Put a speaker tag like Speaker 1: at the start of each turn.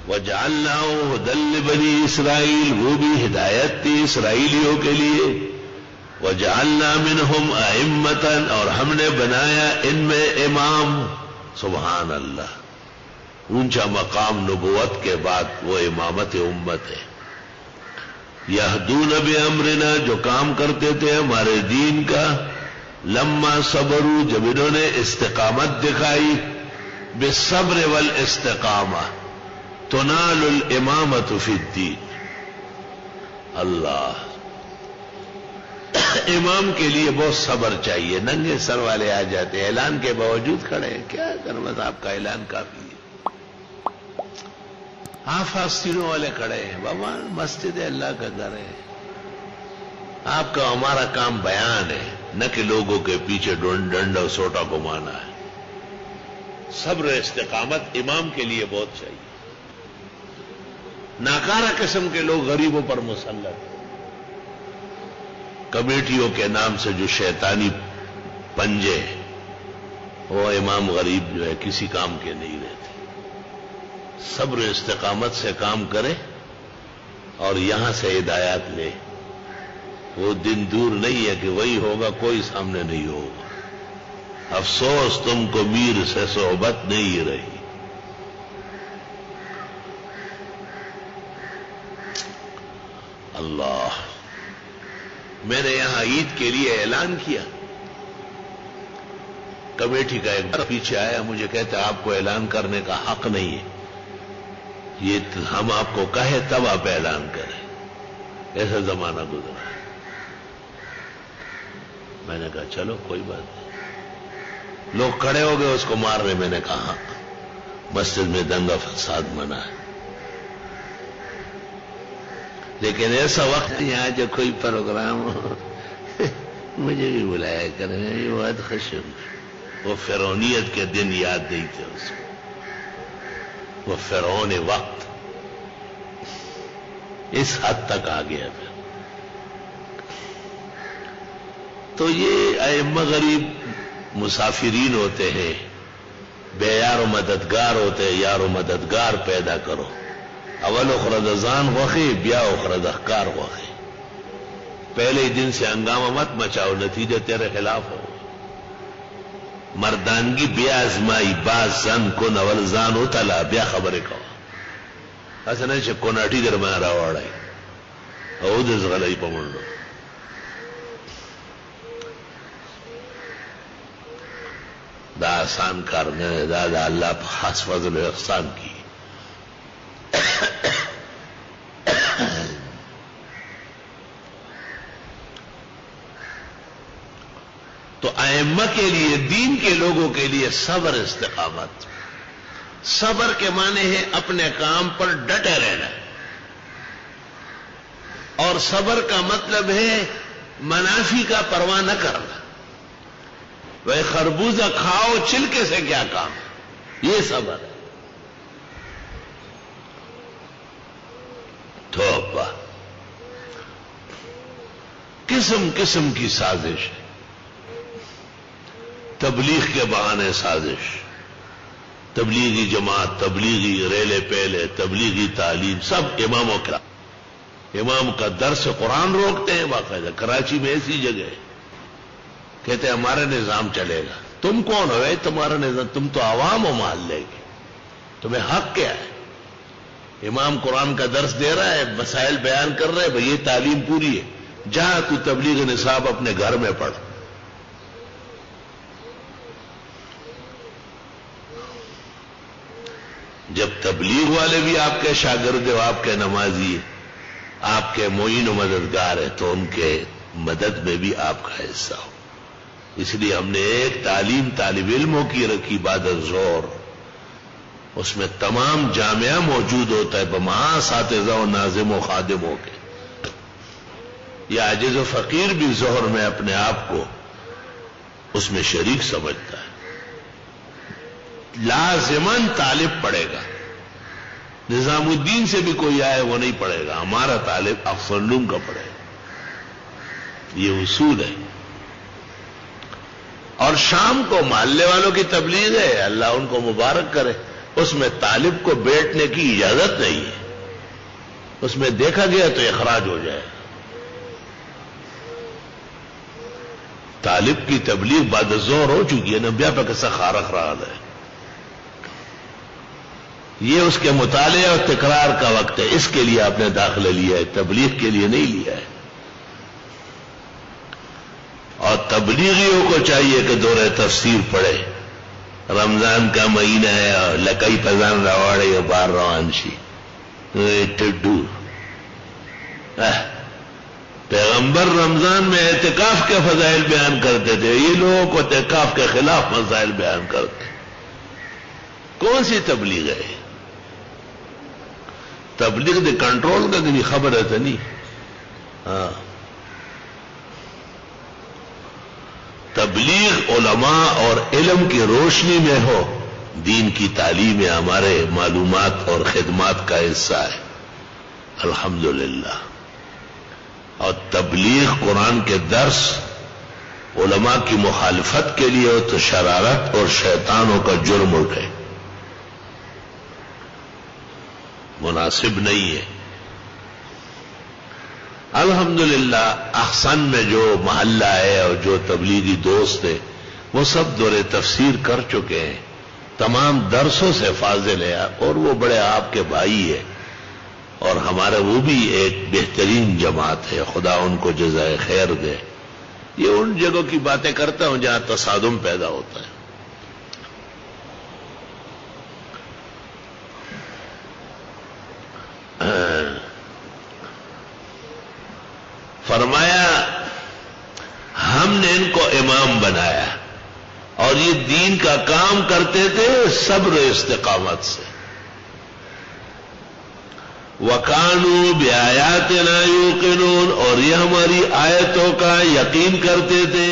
Speaker 1: وَجَعَلْنَاهُ هُدًى لِبَنِي اسرائیل، وہ بھی ہدایت تھی اسرائیلیوں کے لیے. وَجَعَلْنَا مِنْهُمْ أَئِمَّةً، اور ہم نے بنایا ان میں امام. سبحان اللہ، اونچا مقام نبوت کے بعد وہ امامت امت ہے. یہدون بامرنا، جو کام کرتے تھے ہمارے دین کا. لما صبروا، جب انہوں نے استقامت دکھائی. بالصبر والاستقامہ تنال الامامت فی الدین. اللہ، امام کے لیے بہت صبر چاہیے. ننگے سر والے آ جاتے ہیں، اعلان کے باوجود کھڑے ہیں. کیا کریں، بس آپ کا اعلان کافی ہے. آپ آستینوں والے کھڑے ہیں، بابا مسجد اللہ کا گھر ہے. آپ کا ہمارا کام بیان ہے، نہ کہ لوگوں کے پیچھے ڈنڈا اور سوٹا گھمانا ہے. صبر استقامت امام کے لیے بہت چاہیے. ناکارہ قسم کے لوگ غریبوں پر مسلط ہیں. کمیٹیوں کے نام سے جو شیطانی پنجے، وہ امام غریب جو ہے کسی کام کے نہیں رہتے. صبر استقامت سے کام کرے اور یہاں سے ہدایات لے. وہ دن دور نہیں ہے کہ وہی ہوگا، کوئی سامنے نہیں ہوگا. افسوس تم کو میر سے صحبت نہیں رہی. اللہ، میں نے یہاں عید کے لیے اعلان کیا. کمیٹی کا ایک پیچھے آیا، مجھے کہتا آپ کو اعلان کرنے کا حق نہیں ہے، یہ ہم آپ کو کہے تب آپ اعلان کریں. ایسا زمانہ گزرا. میں نے کہا چلو کوئی بات نہیں. لوگ کھڑے ہو گئے اس کو مار رہے. میں نے کہا مسجد میں دنگا فساد منع ہے، لیکن ایسا وقت نہیں آیا جو کوئی پروگرام ہو. مجھے بھی بلایا کریں، یہ بہت خوش ہوں. وہ فرعونیت کے دن یاد نہیں تھے اس کو. وہ فرعون وقت اس حد تک آ گیا. پھر تو یہ ائمہ غریب مسافرین ہوتے ہیں، بے یار و مددگار ہوتے ہیں. یار و مددگار پیدا کرو. اول اخرد ازان وقی، بیا اخرد اخکار وقی. پہلے ہی دن سے ہنگامہ مت مچاؤ، نتیجہ تیرے خلاف ہو. مردانگی بیا ازمائی، باز زن کن اول زان اتلا، بیا خبریں کہو. ایسا نہیں چې کوناٹی در میں راوڑائی او دز غلائی پمنڈو. دا آسان کار نه، دا اللہ پا خاص فضل و احسان کی. تو ائمہ کے لیے، دین کے لوگوں کے لیے صبر استقامت. صبر کے معنی ہے اپنے کام پر ڈٹے رہنا، اور صبر کا مطلب ہے منافی کا پرواہ نہ کرنا. وہ خربوزہ کھاؤ چھلکے سے کیا کام، یہ صبر ہے. توبہ، قسم قسم کی سازش ہے. تبلیغ کے بہانے سازش، تبلیغی جماعت، تبلیغی ریلے پیلے، تبلیغی تعلیم، سب اماموں کا. امام کا درس قرآن روکتے ہیں باقاعدہ. کراچی میں ایسی جگہ ہے، کہتے ہیں ہمارا نظام چلے گا. تم کون ہو تمہارا نظام؟ تم تو عوام ہو محلے کے، تمہیں حق کیا ہے؟ امام قرآن کا درس دے رہا ہے، مسائل بیان کر رہے ہیں، بھئی یہ تعلیم پوری ہے. جا تو تبلیغ نصاب اپنے گھر میں پڑھ. جب تبلیغ والے بھی آپ کے شاگرد ہو، آپ کے نمازی، آپ کے معین و مددگار ہیں، تو ان کے مدد میں بھی آپ کا حصہ ہو. اس لیے ہم نے ایک تعلیم طالب علموں کی رکھی بعد الظہر. اس میں تمام جامعہ موجود ہوتا ہے، بما اساتذہ و ناظم و خادموں کے. یہ عاجز و فقیر بھی ظہر میں اپنے آپ کو اس میں شریک سمجھتا ہے. لازماً طالب پڑھے گا. نظام الدین سے بھی کوئی آئے وہ نہیں پڑھے گا، ہمارا طالب افسلوم کا پڑھے گا. یہ اصول ہے. اور شام کو محلے والوں کی تبلیغ ہے، اللہ ان کو مبارک کرے. اس میں طالب کو بیٹھنے کی اجازت نہیں ہے. اس میں دیکھا گیا تو اخراج ہو جائے. طالب کی تبلیغ بعد زور ہو چکی ہے. نبیا پہ کیسا خارخ رہا ہے. یہ اس کے مطالعے اور تکرار کا وقت ہے. اس کے لیے آپ نے داخلہ لیا ہے, تبلیغ کے لیے نہیں لیا ہے. اور تبلیغیوں کو چاہیے کہ دورہ تفسیر پڑھے. رمضان کا مہینہ ہے اور لکئی پزان رواڑے یا بار روان شی ٹڈو. پیغمبر رمضان میں اعتکاف کے فضائل بیان کرتے تھے, یہ لوگ اعتکاف کے خلاف فضائل بیان کرتے. کون سی تبلیغ ہے؟ تبلیغ دے کنٹرول کا نہیں خبر ہے تو نہیں. ہاں, تبلیغ علماء اور علم کی روشنی میں ہو. دین کی تعلیم ہمارے معلومات اور خدمات کا حصہ ہے الحمدللہ. اور تبلیغ قرآن کے درس علماء کی مخالفت کے لیے ہو تو شرارت اور شیطانوں کا جرم اٹھے, مناسب نہیں ہے. الحمدللہ احسن میں جو محلہ ہے اور جو تبلیغی دوست ہے وہ سب دورے تفسیر کر چکے ہیں. تمام درسوں سے فاضل ہے اور وہ بڑے آپ کے بھائی ہے اور ہمارا وہ بھی ایک بہترین جماعت ہے. خدا ان کو جزائے خیر دے. یہ ان جگہوں کی باتیں کرتا ہوں جہاں تصادم پیدا ہوتا ہے. فرمایا ہم نے ان کو امام بنایا اور یہ دین کا کام کرتے تھے صبر و استقامت سے. وَكَانُوا بِآيَاتِنَا يُوقِنُونَ, اور یہ ہماری آیتوں کا یقین کرتے تھے.